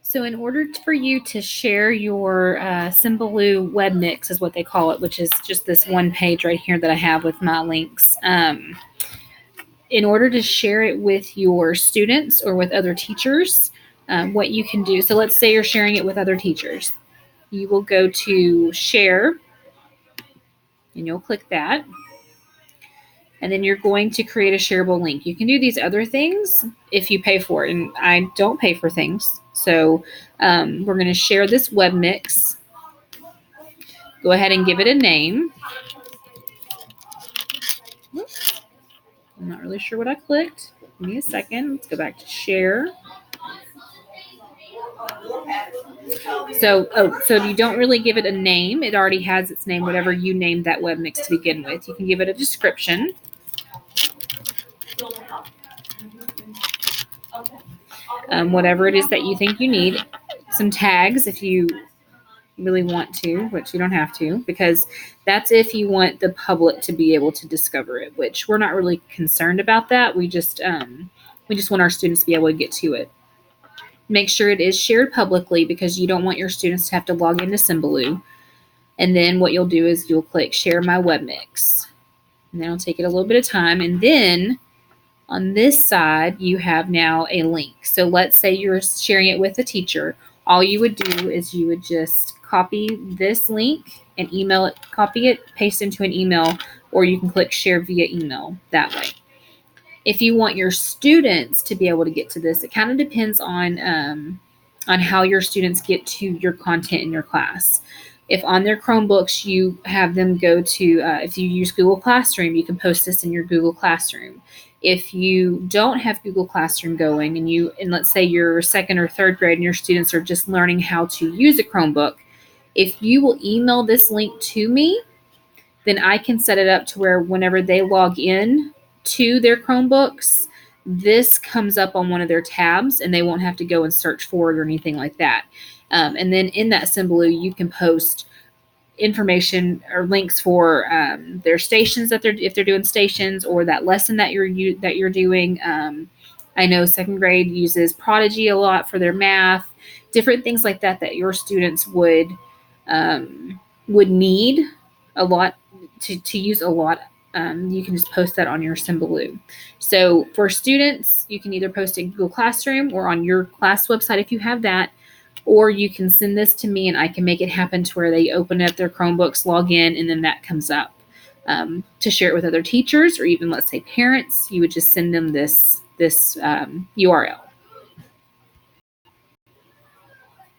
So in order for you to share your Symbaloo web mix is what they call it, which is just this one page right here that I have with my links. In order to share it with your students or with other teachers, what you can do, so let's say you're sharing it with other teachers. You will go to share and you'll click that. And then you're going to create a shareable link. You can do these other things if you pay for it, and I don't pay for things. So we're going to share this web mix. Go ahead and give it a name. I'm not really sure what I clicked. Give me a second. Let's go back to share. So if you don't really give it a name, it already has its name, whatever you named that web mix to begin with. You can give it a description. Whatever it is that you think you need. Some tags if you really want to, which you don't have to, because that's if you want the public to be able to discover it, which we're not really concerned about that. We just want our students to be able to get to it. Make sure it is shared publicly because you don't want your students to have to log into Symbaloo. And then what you'll do is you'll click share my web mix. And then it'll take it a little bit of time. And then on this side, you have now a link. So let's say you're sharing it with a teacher. All you would do is you would just copy this link and email it, copy it, paste into an email, or you can click share via email that way. If you want your students to be able to get to this, it kind of depends on how your students get to your content in your class. If on their Chromebooks you have them go to, if you use Google Classroom, you can post this in your Google Classroom. If you don't have Google Classroom going and let's say you're second or third grade and your students are just learning how to use a Chromebook, if you will email this link to me, then I can set it up to where whenever they log in to their Chromebooks, this comes up on one of their tabs and they won't have to go and search for it or anything like that. And then in that Symbaloo, you can post information or links for their stations if they're doing stations, or that lesson that you're doing. I know second grade uses Prodigy a lot for their math, different things like that your students would need a lot to use a lot. You can just post that on your Symbaloo. So for students, you can either post it in Google Classroom or on your class website if you have that, or you can send this to me and I can make it happen to where they open up their Chromebooks, log in, and then that comes up. To share it with other teachers or even, let's say, parents, you would just send them this URL.